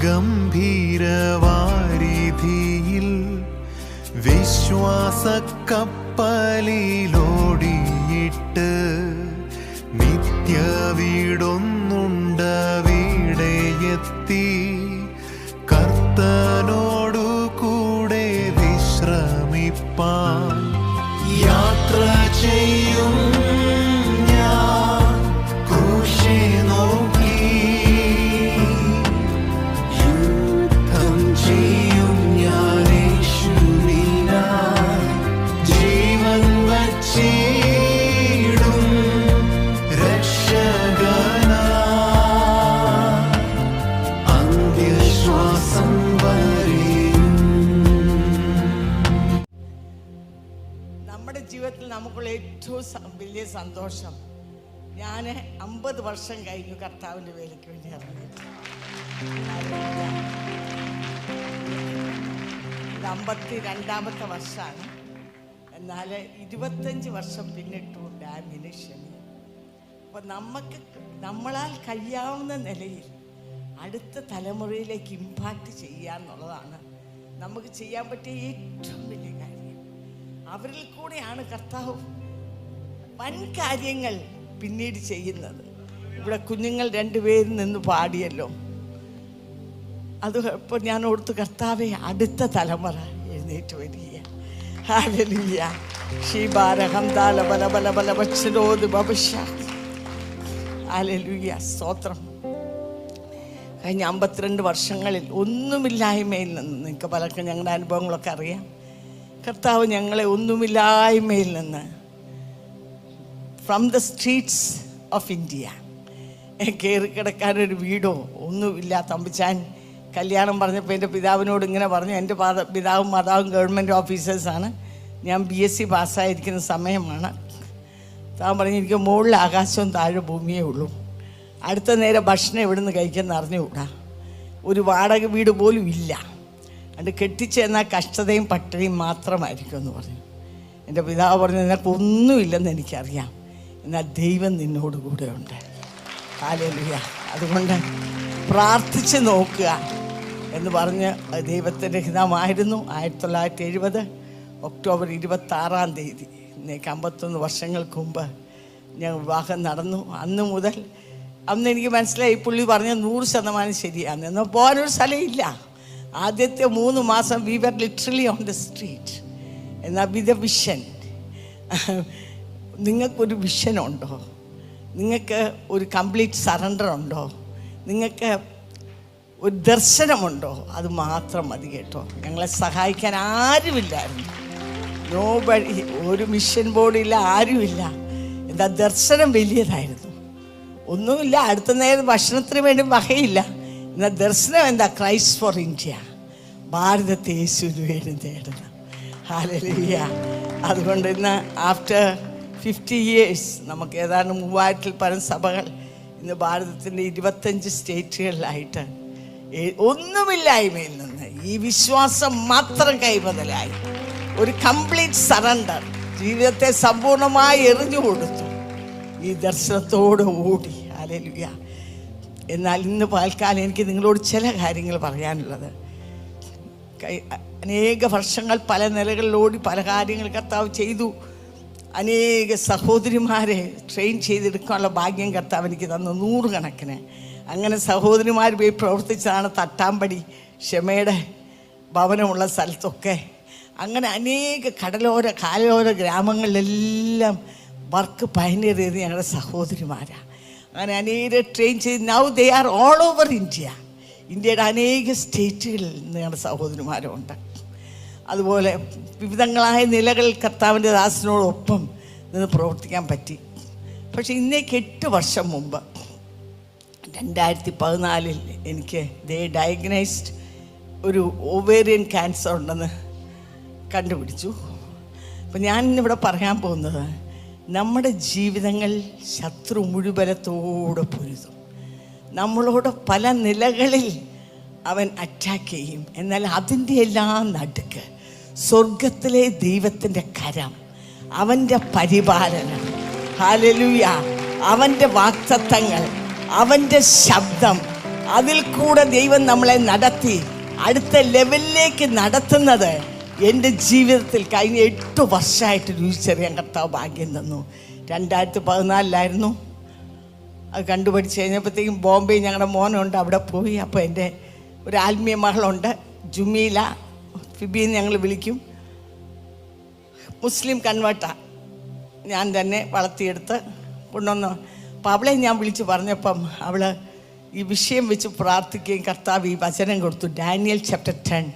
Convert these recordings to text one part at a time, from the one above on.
ഗംഭീരവാരിധിയിൽ വിശ്വാസക്കപ്പലിലോടിയിട്ട് നിത്യ വീടൊന്നുണ്ടവിടെയെത്തി കർത്തനോടു കൂടെ വിശ്രമിപ്പാൻ യാത്ര ചെയ്യും ഞാൻ ക്രൂശെ നോക്കി യുദ്ധം ചെയ്യും ഞാൻ യേശുവിനായി ജീവൻ വച്ചിടും രക്ഷകനായി അന്ത്യശ്വാസം വരെയും. നമ്മുടെ ജീവിതത്തിൽ നമുക്കുള്ള ഏറ്റവും വലിയ സന്തോഷം, ഞാൻ 50 വർഷം കഴിഞ്ഞു കർത്താവിൻ്റെ വേലയ്ക്ക് വേണ്ടി ഇറങ്ങിയിട്ട്. ഇത് 52ാമത്തെ വർഷമാണ്. എന്നാൽ 25 വർഷം പിന്നിട്ടു ഡാമിന് ക്ഷമി. അപ്പോൾ നമ്മളാൽ കഴിയാവുന്ന നിലയിൽ അടുത്ത തലമുറയിലേക്ക് ഇമ്പാക്റ്റ് ചെയ്യുക എന്നുള്ളതാണ് നമുക്ക് ചെയ്യാൻ പറ്റിയ ഏറ്റവും വലിയ കാര്യം. അവരിൽ കൂടെയാണ് കർത്താവ് വൻ കാര്യങ്ങൾ പിന്നീട് ചെയ്യുന്നത്. ഇവിടെ കുഞ്ഞുങ്ങൾ 2 പേരിൽ നിന്ന് പാടിയല്ലോ, അത് ഇപ്പോൾ ഞാൻ ഓർത്തു, കർത്താവെ അടുത്ത തലമുറ എഴുന്നേറ്റ് വരിക. ഹല്ലേലൂയ. ഷീബാരഹംദാല ബല ബല ബല ബക്ഷരോദ് ബബഷ. ഹല്ലേലൂയ, സ്തോത്രം. കഴിഞ്ഞ 52 വർഷങ്ങളിൽ ഒന്നുമില്ലായ്മയിൽ നിന്ന്, നിങ്ങൾക്ക് പലർക്കും ഞങ്ങളുടെ അനുഭവങ്ങളൊക്കെ അറിയാം, കർത്താവ് ഞങ്ങളെ ഒന്നുമില്ലായ്മയിൽ നിന്ന് from the streets of India കയറി കിടക്കാനൊരു വീടോ ഒന്നുമില്ല. തമ്പിച്ചാൻ കല്യാണം പറഞ്ഞപ്പോൾ എൻ്റെ പിതാവിനോട് ഇങ്ങനെ പറഞ്ഞു, എൻ്റെ പിതാവും മാതാവും ഗവൺമെൻറ് ഓഫീസേഴ്സാണ്, ഞാൻ BSc പാസ്സായിരിക്കുന്ന സമയമാണ്. താൻ പറഞ്ഞു, എനിക്ക് മുകളിൽ ആകാശവും താഴെ ഭൂമിയേ ഉള്ളൂ, അടുത്ത നേരം ഭക്ഷണം എവിടെ നിന്ന് കഴിക്കുമെന്ന് അറിഞ്ഞുകൂടാ, ഒരു വാടക വീട് പോലും ഇല്ല, അത് കെട്ടിച്ചെന്നാൽ കഷ്ടതയും പട്ടിണിയും മാത്രമായിരിക്കും എന്ന് പറഞ്ഞു. എൻ്റെ പിതാവ് പറഞ്ഞു, നിനക്കൊന്നുമില്ലെന്ന് എനിക്കറിയാം, എന്നാൽ ദൈവം നിന്നോട് കൂടെ ഉണ്ട്. ഹല്ലേലൂയ. അതുകൊണ്ട് പ്രാർത്ഥിച്ച് നോക്കുക എന്ന് പറഞ്ഞ് ദൈവത്തിൻ്റെ ഹിതമായിരുന്നു. 1970 ഒക്ടോബർ 26 ഇന്നേക്ക് 51 വർഷങ്ങൾക്ക് മുമ്പ് ഞാൻ വിവാഹം നടന്നു. അന്ന് മുതൽ അന്ന് എനിക്ക് മനസ്സിലായി, പുള്ളി പറഞ്ഞ 100% ശരിയാണ്. എന്നാൽ പോകാനൊരു സ്ഥലമില്ല. ആദ്യത്തെ 3 മാസം we were literally on the street. എന്നാൽ വിത്ത് എ വിഷൻ. നിങ്ങൾക്കൊരു വിഷനുണ്ടോ? നിങ്ങൾക്ക് ഒരു കംപ്ലീറ്റ് സറണ്ടർ ഉണ്ടോ? നിങ്ങൾക്ക് ഒരു ദർശനമുണ്ടോ? അത് മാത്രം മതി കേട്ടോ. ഞങ്ങളെ സഹായിക്കാൻ ആരുമില്ലായിരുന്നു. നോബഡി, ഒരു മിഷൻ ബോർഡില്ല, ആരുമില്ല. എന്താ ദർശനം വലിയതായിരുന്നു. ഒന്നുമില്ല, അടുത്ത നേരം ഭക്ഷണത്തിന് വേണ്ടി വകയില്ല. എന്നാൽ ദർശനം എന്താ? ക്രൈസ്റ്റ് ഫോർ ഇന്ത്യ, ഭാരതത്തെ യേശുവിന് വേണ്ടി നേടുന്നു. ഹല്ലേലൂയ. അതുകൊണ്ട് ഇന്ന് ആഫ്റ്റർ 50 years നമുക്ക് ഏതാണ്ട് 3000-ൽ പരം സഭകൾ ഇന്ന് ഭാരതത്തിൻ്റെ 25 സ്റ്റേറ്റുകളിലായിട്ട് ഒന്നുമില്ലായ്മയിൽ നിന്ന് ഈ വിശ്വാസം മാത്രം കൈമുതലായി ഒരു കംപ്ലീറ്റ് സറണ്ടർ, ജീവിതത്തെ സമ്പൂർണ്ണമായി എറിഞ്ഞു കൊടുത്തു. ഈ ദർശനത്തോടെ ഓടി. ഹല്ലേലൂയ. എന്നാൽ ഇന്ന് പകൽക്കാലം എനിക്ക് നിങ്ങളോട് ചില കാര്യങ്ങൾ പറയാനുള്ളത്. അനേക വർഷങ്ങൾ പല നിലകളിലോടി പല കാര്യങ്ങൾ കർത്താവ് ചെയ്തു. അനേക സഹോദരിമാരെ ട്രെയിൻ ചെയ്തെടുക്കാനുള്ള ഭാഗ്യം കർത്താവ് എനിക്ക് തന്നു, 100 കണക്കിന്. അങ്ങനെ സഹോദരിമാർ പോയി പ്രവർത്തിച്ചതാണ് തട്ടാമ്പടി ക്ഷമയുടെ ഭവനമുള്ള സ്ഥലത്തൊക്കെ. അങ്ങനെ അനേക കായലോര ഗ്രാമങ്ങളിലെല്ലാം വർക്ക് പയനിയർ ചെയ്ത് ഞങ്ങളുടെ സഹോദരിമാരാണ്. അങ്ങനെ അനേക ട്രെയിൻ ചെയ്ത് now they are all over India. ഇന്ത്യയുടെ അനേക സ്റ്റേറ്റുകളിൽ നിന്ന് ഞങ്ങളുടെ സഹോദരിമാരുണ്ട്. അതുപോലെ വിവിധങ്ങളായ നിലകളിൽ കർത്താവിൻ്റെ ദാസനോടൊപ്പം നിന്ന് പ്രവർത്തിക്കാൻ പറ്റി. പക്ഷേ ഇന്നേക്ക് 8 വർഷം മുമ്പ് 2014 എനിക്ക് ഡയഗ്നൈസ്ഡ് ഒരു ഓവേറിയൻ ക്യാൻസർ ഉണ്ടെന്ന് കണ്ടുപിടിച്ചു. അപ്പം ഞാനിന്നിവിടെ പറയാൻ പോകുന്നത്, നമ്മുടെ ജീവിതങ്ങൾ ശത്രു മുഴുവലത്തോടെ പൊരുതും. നമ്മളോട് പല നിലകളിൽ അവൻ അറ്റാക്ക് ചെയ്യും. എന്നാൽ അതിൻ്റെ എല്ലാം നടുക്ക് സ്വർഗത്തിലെ ദൈവത്തിൻ്റെ കരം, അവൻ്റെ പരിപാലനം, ഹല്ലേലൂയ, അവൻ്റെ വാഗ്ദത്തങ്ങൾ, അവൻ്റെ ശബ്ദം അതിൽ കൂടെ ദൈവം നമ്മളെ നടത്തി അടുത്ത ലെവലിലേക്ക് നടത്തുന്നത് എൻ്റെ ജീവിതത്തിൽ കഴിഞ്ഞ 8 വർഷമായിട്ട് രുചിച്ചറിയാൻ കർത്താവ് ഭാഗ്യം തന്നു. 2014 അത് കണ്ടുപഠിച്ച് കഴിഞ്ഞപ്പോഴത്തേക്കും ബോംബെ ഞങ്ങളുടെ മോനുണ്ട്, അവിടെ പോയി. അപ്പോൾ എൻ്റെ ഒരു ആത്മീയ മകളുണ്ട്, ജുമീല, ഫിബിന്ന് ഞങ്ങൾ വിളിക്കും. മുസ്ലിം കൺവേർട്ടാണ്, ഞാൻ തന്നെ വളർത്തിയെടുത്ത് കൊണ്ടുവന്നു. അപ്പം അവളെ ഞാൻ വിളിച്ച് പറഞ്ഞപ്പം അവൾ ഈ വിഷയം വെച്ച് പ്രാർത്ഥിക്കുകയും കർത്താവ് ഈ വചനം കൊടുത്തു. Daniel chapter 10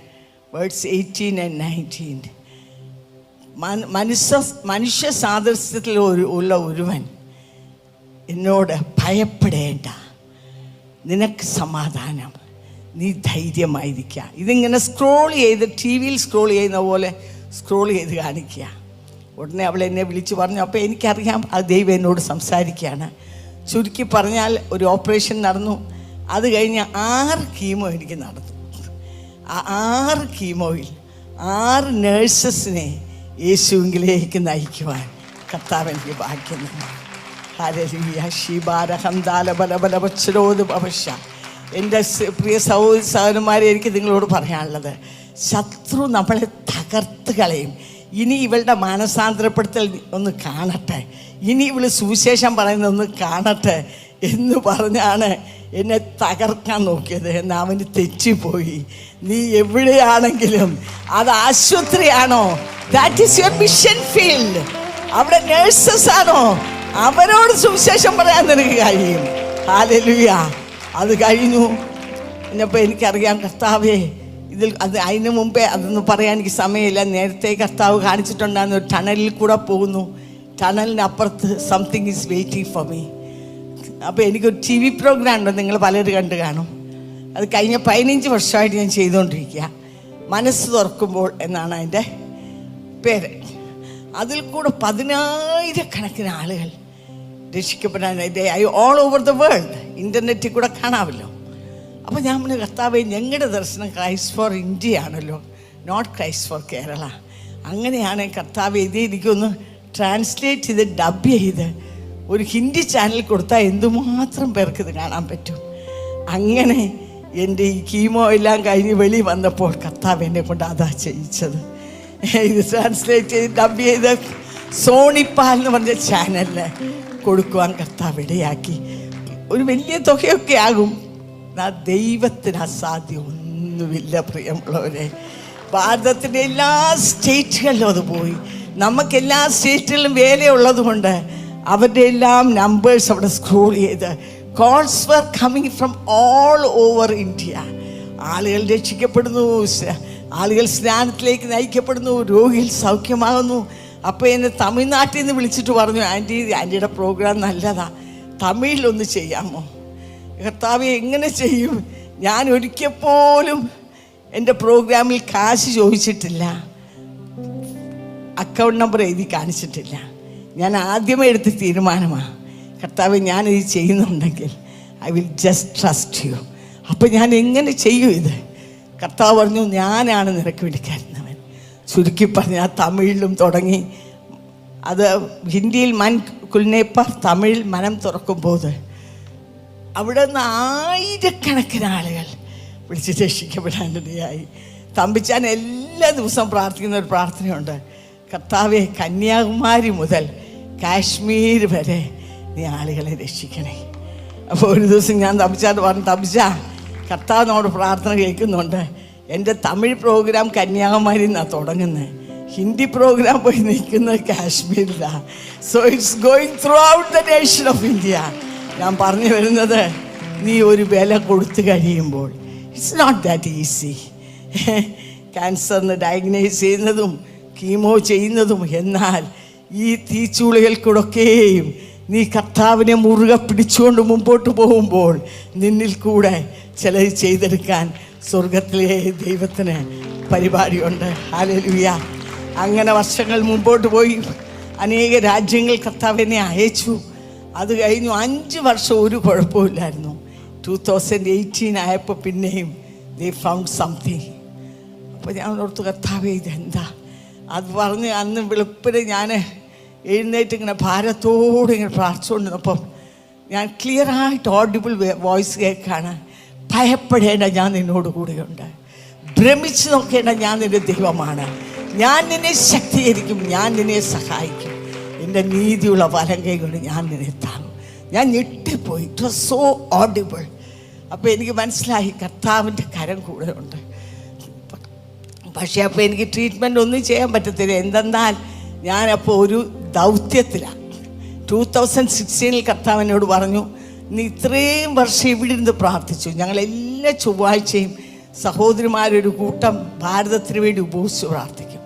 words 18 and 19. മനുഷ്യ സാദൃശ്യത്തിൽ ഉള്ള ഒരുവൻ എന്നോട് ഭയപ്പെടേണ്ട, നിനക്ക് സമാധാനം, നീ ധൈര്യമായിരിക്കുക. ഇതിങ്ങനെ സ്ക്രോൾ ചെയ്ത് TV യിൽ സ്ക്രോൾ ചെയ്യുന്ന പോലെ സ്ക്രോൾ ചെയ്ത് കാണിക്കുക. ഉടനെ അവൾ എന്നെ വിളിച്ച് പറഞ്ഞു. അപ്പോൾ എനിക്കറിയാം അത് ദൈവം എന്നോട് സംസാരിക്കുകയാണ്. ചുരുക്കി പറഞ്ഞാൽ ഒരു ഓപ്പറേഷൻ നടന്നു. അത് കഴിഞ്ഞ് 6 കീമോ എനിക്ക് നടന്നു. ആ 6 കീമോയിൽ 6 നേഴ്സസിനെ യേശുവിലേക്ക് നയിക്കുവാൻ കർത്താവ് എനിക്ക് ഭാഗ്യം തന്നു. ഹല്ലേലൂയ. എൻ്റെ പ്രിയ സഹോദരന്മാരെ, എനിക്ക് നിങ്ങളോട് പറയാനുള്ളത്, ശത്രു നമ്മളെ തകർത്ത് കളയും. ഇനി ഇവളുടെ മാനസാന്തരപ്പെടുത്തൽ ഒന്ന് കാണട്ടെ, ഇനി ഇവള് സുവിശേഷം പറയുന്നതൊന്ന് കാണട്ടെ എന്ന് പറഞ്ഞാണ് എന്നെ തകർക്കാൻ നോക്കിയത്. എന്നാൽ അവന് തെറ്റിപ്പോയി. നീ എവിടെയാണെങ്കിലും അത് ആശുപത്രിയാണോ, that is your mission field. അവിടെ നേഴ്സസ് ആണോ, അവരോട് സുവിശേഷം പറയാൻ നിനക്ക് കഴിയും. ഹല്ലേലൂയ. അത് കഴിഞ്ഞു. ഇനിയിപ്പോൾ എനിക്കറിയാം കർത്താവേ അതിന് മുമ്പേ അതൊന്നും പറയാൻ എനിക്ക് സമയമില്ല. നേരത്തെ കർത്താവ് കാണിച്ചിട്ടുണ്ടാകുന്ന ഒരു ടണലിൽ കൂടെ പോകുന്നു. ടണലിനപ്പുറത്ത് something is waiting for me. അപ്പോൾ എനിക്കൊരു TV പ്രോഗ്രാം ഉണ്ട്, നിങ്ങൾ പലരും കണ്ടു കാണും. അത് കഴിഞ്ഞ 15 വർഷമായിട്ട് ഞാൻ ചെയ്തുകൊണ്ടിരിക്കുക. മനസ്സ് തുറക്കുമ്പോൾ എന്നാണ് അതിൻ്റെ പേര്. അതിൽ കൂടെ 10,000-കണക്കിന് ആളുകൾ രക്ഷിക്കപ്പെടാൻ ഓൾ ഓവർ ദ വേൾഡ്, ഇൻ്റർനെറ്റിൽ കൂടെ കാണാമല്ലോ. അപ്പോൾ ഞാൻ പറഞ്ഞു, കർത്താവേ, ഞങ്ങളുടെ ദർശനം ക്രൈസ്റ്റ് ഫോർ ഇന്ത്യ ആണല്ലോ, നോട്ട് ക്രൈസ്റ്റ് ഫോർ കേരള. അങ്ങനെയാണ് കർത്താവ് ഇത് എനിക്കൊന്ന് ട്രാൻസ്ലേറ്റ് ചെയ്ത് ഡബ് ചെയ്ത് ഒരു ഹിന്ദി ചാനൽ കൊടുത്താൽ എന്തുമാത്രം പേർക്ക് ഇത് കാണാൻ പറ്റും. അങ്ങനെ എൻ്റെ ഈ കീമോ എല്ലാം കഴിഞ്ഞ് വെളി വന്നപ്പോൾ കർത്താവ് എന്നെ കൊണ്ട് അതാ ചെയ്യിച്ചത്. ഇത് ട്രാൻസ്ലേറ്റ് ചെയ്ത് ഡബ് ചെയ്ത് സോണിപ്പാൽ എന്ന് പറഞ്ഞ ചാനലിൽ കൊടുക്കുവാൻ കർത്താവ് ഇടയാക്കി. ഒരു വലിയ തുകയൊക്കെ ആകും. ദൈവത്തിന് അസാധ്യം ഒന്നുമില്ല പ്രിയമുള്ളവരെ. ഭാരതത്തിൻ്റെ എല്ലാ സ്റ്റേറ്റുകളിലും അത് പോയി. നമുക്കെല്ലാ സ്റ്റേറ്റുകളിലും വേലയുള്ളത് കൊണ്ട് അവരുടെ എല്ലാം നമ്പേഴ്സ് അവിടെ സ്ക്രോൾ ചെയ്ത് calls were coming from all over India. ആളുകൾ രക്ഷിക്കപ്പെടുന്നു, ആളുകൾ സ്നാനത്തിലേക്ക് നയിക്കപ്പെടുന്നു, രോഗികൾ സൗഖ്യമാകുന്നു. അപ്പോൾ എന്നെ തമിഴ്നാട്ടിൽ നിന്ന് വിളിച്ചിട്ട് പറഞ്ഞു, ആൻറ്റിയുടെ പ്രോഗ്രാം നല്ലതാ, തമിഴിലൊന്ന് ചെയ്യാമോ? കർത്താവ് എങ്ങനെ ചെയ്യും? ഞാൻ ഒരിക്കൽ പോലും എൻ്റെ പ്രോഗ്രാമിൽ കാശ് ചോദിച്ചിട്ടില്ല, അക്കൗണ്ട് നമ്പർ എഴുതി കാണിച്ചിട്ടില്ല. ഞാൻ ആദ്യമേ എടുത്ത തീരുമാനമാണ്, കർത്താവ് ഞാനിത് ചെയ്യുന്നുണ്ടെങ്കിൽ I will just trust you. അപ്പം ഞാൻ എങ്ങനെ ചെയ്യും ഇത്? കർത്താവ് പറഞ്ഞു, ഞാനാണ് നിനക്ക് വിളിക്കാറുന്നവൻ. ചുരുക്കി പറഞ്ഞ് ആ തമിഴിലും തുടങ്ങി. അത് ഹിന്ദിയിൽ മൻ കുൽനേപ്പർ, തമിഴിൽ മനം തുറക്കുമ്പോൾ അവിടെ നിന്ന് 1000-കണക്കിന് ആളുകൾ വിളിച്ച് രക്ഷിക്കപ്പെടാനിടയായി. തമ്പിച്ചാൻ എല്ലാ ദിവസവും പ്രാർത്ഥിക്കുന്ന ഒരു പ്രാർത്ഥനയുണ്ട്, കർത്താവെ, കന്യാകുമാരി മുതൽ കാശ്മീർ വരെ നീ ആളുകളെ രക്ഷിക്കണേ. അപ്പോൾ ഒരു ദിവസം ഞാൻ തമ്പിച്ചാട്ട് പറഞ്ഞു, തമ്പിച്ചാ, കർത്താവ് നമ്മുടെ പ്രാർത്ഥന കേൾക്കുന്നുണ്ട്. എൻ്റെ തമിഴ് പ്രോഗ്രാം കന്യാകുമാരിയിൽ നിന്നാണ് തുടങ്ങുന്നത്, ഹിന്ദി പ്രോഗ്രാം പോയി നിൽക്കുന്നത് കാശ്മീരിലാണ്. So it's going throughout the nation of India. ഞാൻ പറഞ്ഞു വരുന്നത്, നീ ഒരു വില കൊടുത്തു കഴിയുമ്പോൾ ഇറ്റ്സ് നോട്ട് ദാറ്റ് ഈസി. ക്യാൻസറിന് ഡയഗ്നൈസ് ചെയ്യുന്നതും കീമോ ചെയ്യുന്നതും, എന്നാൽ ഈ തീച്ചൂളികൾക്കൂടൊക്കെയും നീ കർത്താവിനെ മുറുകെ പിടിച്ചുകൊണ്ട് മുമ്പോട്ട് പോകുമ്പോൾ നിന്നിൽ കൂടെ ചിലത് ചെയ്തെടുക്കാൻ സ്വർഗത്തിലെ ദൈവത്തിന് പരിപാടിയുണ്ട്. ഹല്ലേലൂയ. അങ്ങനെ വർഷങ്ങൾ മുമ്പോട്ട് പോയി. അനേക രാജ്യങ്ങൾ കർത്താവ് എന്നെ അയച്ചു. അത് കഴിഞ്ഞു 5 വർഷം ഒരു കുഴപ്പമില്ലായിരുന്നു. 2018 ആയപ്പോൾ പിന്നെയും ദേ ഫൗണ്ട് സംതിങ്. അപ്പോൾ ഞാൻ ഓർത്തു, കർത്താവേ, ഇതെന്താ? അത് പറഞ്ഞ് അന്ന് വെളുപ്പിന് ഞാൻ എഴുന്നേറ്റ് ഇങ്ങനെ ഭാരത്തോടെ ഇങ്ങനെ പ്രാർത്ഥിച്ചുകൊണ്ടിരുന്നപ്പം ഞാൻ ക്ലിയറായിട്ട് ഓഡിബിൾ വോയിസ് കേൾക്കാണ്, ഭയപ്പെടേണ്ട, ഞാൻ നിന്നോട് കൂടെയുണ്ട്. ഭ്രമിച്ച് നോക്കേണ്ട, ഞാൻ നിന്റെ ദൈവമാണ്. ഞാൻ നിന്നെ ശക്തീകരിക്കും, ഞാൻ നിന്നെ സഹായിക്കും. എൻ്റെ നീതിയുള്ള വലം കൈ കൊണ്ട് ഞാൻ നിന്നെ താങ്ങും. ഞാൻ ഞെട്ടിപ്പോയി. It was so audible. അപ്പോൾ എനിക്ക് മനസ്സിലായി കർത്താവിൻ്റെ കരം കൂടെ ഉണ്ട്. പക്ഷേ അപ്പോൾ എനിക്ക് ട്രീറ്റ്മെൻറ്റ് ഒന്നും ചെയ്യാൻ പറ്റത്തില്ല. എന്തെന്നാൽ ഞാനപ്പോൾ ഒരു ദൗത്യത്തിലാണ്. 2016 കർത്താവിനോട് പറഞ്ഞു, നീ ഇത്രയും വർഷം ഇവിടെ ഇരുന്ന് പ്രാർത്ഥിച്ചു. ഞങ്ങളെല്ലാ ചൊവ്വാഴ്ചയും സഹോദരിമാരൊരു കൂട്ടം ഭാരതത്തിന് വേണ്ടി ഉപയോഗിച്ച് പ്രാർത്ഥിക്കും.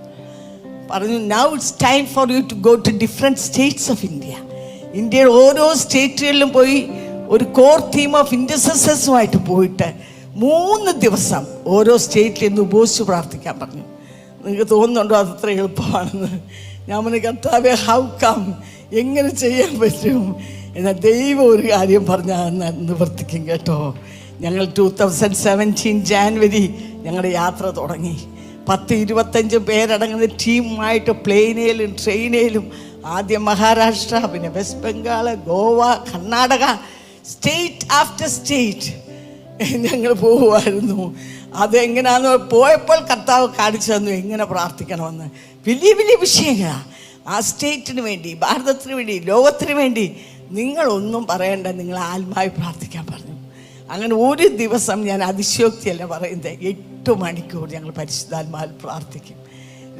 പറഞ്ഞു, now it's time for you to go to different states of India. ഇന്ത്യയുടെ ഓരോ സ്റ്റേറ്റുകളിലും പോയി ഒരു കോർ ടീം ഓഫ് ഇൻ്റർസെസേഴ്സുമായിട്ട് പോയിട്ട് 3 ദിവസം ഓരോ സ്റ്റേറ്റിൽ നിന്ന് ഉപയോഗിച്ച് പ്രാർത്ഥിക്കാൻ പറഞ്ഞു. നിങ്ങൾക്ക് തോന്നുന്നുണ്ടോ അതത്ര എളുപ്പമാണെന്ന്? ഞാൻ പറഞ്ഞു, കർത്താവേ, ഹൗ കം, എങ്ങനെ ചെയ്യാൻ പറ്റും? എന്നാൽ ദൈവം ഒരു കാര്യം പറഞ്ഞാൽ നിവർത്തിക്കും കേട്ടോ. ഞങ്ങൾ 2017 ജാനുവരി ഞങ്ങളുടെ യാത്ര തുടങ്ങി. 10-25 പേരടങ്ങുന്ന ടീമുമായിട്ട് പ്ലെയിനിലും ട്രെയിനിലും ആദ്യം മഹാരാഷ്ട്ര, പിന്നെ west Bengal, Goa, Karnataka, state after state ഞങ്ങൾ പോകുമായിരുന്നു. അതെങ്ങനെയാന്ന് പോയപ്പോൾ കർത്താവ് കാണിച്ചു തന്നു എങ്ങനെ പ്രാർത്ഥിക്കണമെന്ന്. വലിയ വലിയ വിഷയങ്ങളാണ്. ആ സ്റ്റേറ്റിന് വേണ്ടി, ഭാരതത്തിന് വേണ്ടി, ലോകത്തിന് വേണ്ടി നിങ്ങളൊന്നും പറയണ്ട, നിങ്ങൾ ആത്മാവിൽ പ്രാർത്ഥിക്കാൻ പറഞ്ഞു. അങ്ങനെ ഒരു ദിവസം, ഞാൻ അതിശയോക്തിയല്ല പറയുന്നത്, 8 മണിക്കൂർ ഞങ്ങൾ പരിശുദ്ധാത്മാവിൽ പ്രാർത്ഥിക്കും,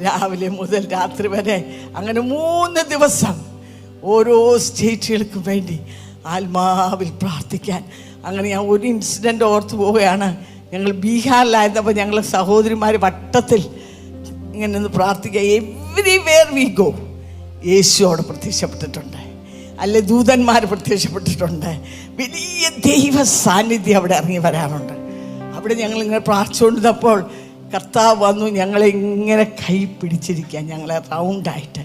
രാവിലെ മുതൽ രാത്രി വരെ. അങ്ങനെ 3 ദിവസം ഓരോ സ്റ്റേറ്റുകൾക്കും വേണ്ടി ആത്മാവിൽ പ്രാർത്ഥിക്കാൻ. അങ്ങനെ ഞാൻ ഒരു ഇൻസിഡൻറ്റ് ഓർത്ത് പോവുകയാണ്. ഞങ്ങൾ ബീഹാറിലായിരുന്നപ്പോൾ ഞങ്ങൾ സഹോദരിമാർ വട്ടത്തിൽ ഇങ്ങനെ ഒന്ന് പ്രാർത്ഥിക്കുക. എവരിവെയർ വി ഗോ യേശു അവിടെ പ്രത്യക്ഷപ്പെട്ടിട്ടുണ്ട്, അല്ലെ ദൂതന്മാർ പ്രത്യക്ഷപ്പെട്ടിട്ടുണ്ട്. വലിയ ദൈവ സാന്നിധ്യം അവിടെ ഇറങ്ങി വരാറുണ്ട്. അവിടെ ഞങ്ങളിങ്ങനെ പ്രാർത്ഥിച്ചുകൊണ്ടിരുന്നപ്പോൾ കർത്താവ് വന്നു. ഞങ്ങളെ ഇങ്ങനെ കൈ പിടിച്ചിരിക്കുക, ഞങ്ങളെ റൗണ്ടായിട്ട്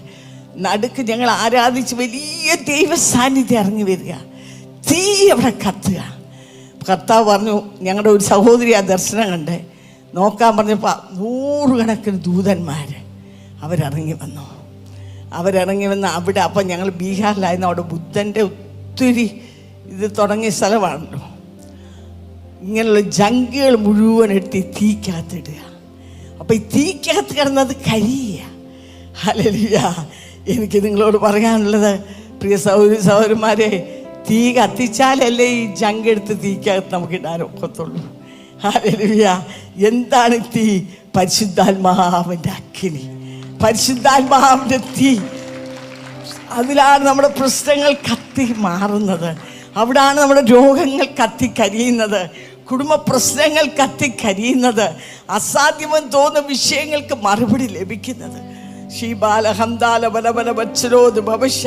നടുക്ക് ഞങ്ങൾ ആരാധിച്ച് വലിയ ദൈവ സാന്നിധ്യം ഇറങ്ങി വരിക, തീ അവിടെ കത്തുക. കർത്താവ് പറഞ്ഞു, ഞങ്ങളുടെ ഒരു സഹോദരി ആ ദർശനം കണ്ട് നോക്കാൻ പറഞ്ഞപ്പോൾ 100 കണക്കിന് ദൂതന്മാർ അവരിറങ്ങി വന്നു. അവിടെ അപ്പം ഞങ്ങൾ ബീഹാറിലായിരുന്നു. അവിടെ ബുദ്ധൻ്റെ ഒത്തിരി ഇത് തുടങ്ങിയ സ്ഥലമാണല്ലോ. ഇങ്ങനെയുള്ള ജങ്കുകൾ മുഴുവൻ എടുത്ത് തീക്കകത്തിടുക. അപ്പം ഈ തീക്കകത്ത് കിടന്നത് കരിയുക. ഹല്ലേലൂയ. എനിക്ക് നിങ്ങളോട് പറയാനുള്ളത്, പ്രിയ സഹോദരന്മാരെ, തീ കത്തിച്ചാലല്ലേ ഈ ജങ്കെടുത്ത് തീക്കകത്ത് നമുക്ക് ഇടാൻ ഒക്കത്തുള്ളൂ. ഹല്ലേലൂയ. എന്താണ് തീ? പരിശുദ്ധാത്മാവിൻ്റെ അഗ്നി, പരിശുദ്ധാത്മാവിൻ്റെ തീ. അതിലാണ് നമ്മുടെ പ്രശ്നങ്ങൾ കത്തി മാറുന്നത്. അവിടാണ് നമ്മുടെ രോഗങ്ങൾ കത്തിക്കരിയുന്നത്, കുടുംബ പ്രശ്നങ്ങൾ കത്തിക്കരിയുന്നത്, അസാധ്യമെന്ന് തോന്നുന്ന വിഷയങ്ങൾക്ക് മറുപടി ലഭിക്കുന്നത്. ഷീബാല ഹംദാല ബലബല ബച്ചരോത് ഭവിഷ.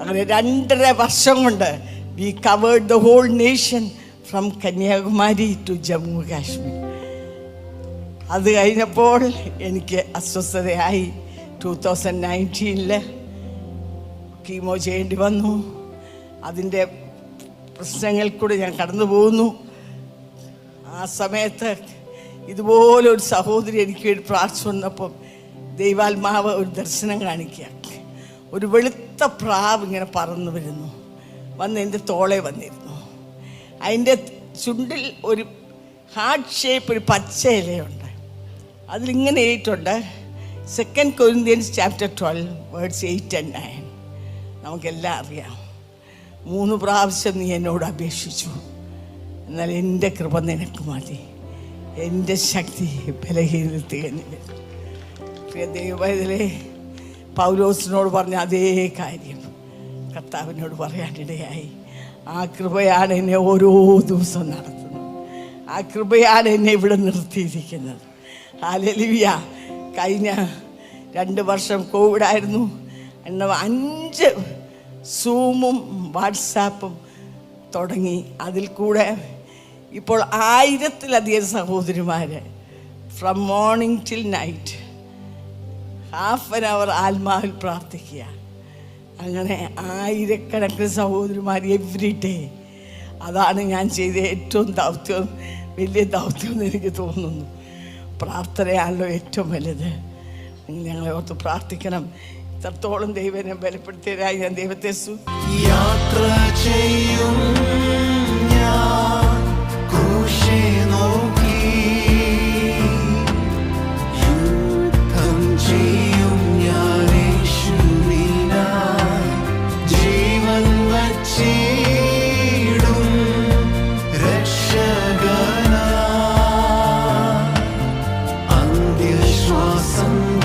അങ്ങനെ 2.5 വർഷം കൊണ്ട് we covered the whole nation from Kanyakumari to Jammu Kashmir. അത് കഴിഞ്ഞപ്പോൾ എനിക്ക് അസ്വസ്ഥതയായി. 2019 കീമോ ചെയ്യേണ്ടി വന്നു. അതിൻ്റെ പ്രശ്നങ്ങൾ കൂടെ ഞാൻ കടന്നു പോകുന്നു. ആ സമയത്ത് ഇതുപോലെ ഒരു സഹോദരി എനിക്ക് വേണ്ടി പ്രാർത്ഥിച്ചു വന്നപ്പം ദൈവാത്മാവ് ഒരു ദർശനം കാണിക്കുക. ഒരു വെളുത്ത പ്രാവ് ഇങ്ങനെ പറന്നു വരുന്നു, വന്ന് എൻ്റെ തോളെ വന്നിരുന്നു. അതിൻ്റെ ചുണ്ടിൽ ഒരു ഹാർട്ട് ഷേപ്പ് ഒരു പച്ച ഇലയുണ്ട്. അതിലിങ്ങനെ എഴുതിയിട്ടുണ്ട്, 2 Corinthians chapter 12 verse 8 and 9. നമുക്കെല്ലാം അറിയാം. 3 പ്രാവശ്യം നീ എന്നോട് അപേക്ഷിച്ചു, എന്നാൽ എൻ്റെ കൃപ നിനക്ക് മതി, എൻ്റെ ശക്തി ബലഹീനതയിൽ തികഞ്ഞു വരും. പ്രിയ ദൈവവേദലേ, പൗലോസിനോട് പറഞ്ഞ അതേ കാര്യം കർത്താവിനോട് പറയാനിടയായി. ആ കൃപയാണ് എന്നെ ഓരോ ദിവസവും നടത്തുന്നത്. ആ കൃപയാണ് എന്നെ ഇവിടെ നിർത്തിയിരിക്കുന്നത്. ഹല്ലേലൂയ. കഴിഞ്ഞ 2 വർഷം കോവിഡായിരുന്നു. 5 സൂമും വാട്സാപ്പും തുടങ്ങി. അതിൽ കൂടെ ഇപ്പോൾ 1000-ലധികം സഹോദരിമാർ from morning till night half an hour ആത്മാവിൽ പ്രാർത്ഥിക്കുക. അങ്ങനെ 1000കണക്കിന് സഹോദരിമാർ എവ്രി ഡേ. അതാണ് ഞാൻ ചെയ്ത ഏറ്റവും വലിയ ദൗത്യം എന്ന് എനിക്ക് തോന്നുന്നു. പ്രാർത്ഥനയാണല്ലോ ഏറ്റവും വലുത്. ഞങ്ങളെ ഓർത്ത് പ്രാർത്ഥിക്കണം. ഇത്രത്തോളം ദൈവനെ ബലപ്പെടുത്തിയതായി ഞാൻ ദൈവത്തെ യാത്ര ചെയ്യും ഞാൻ ക്രൂശേ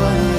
വരെയും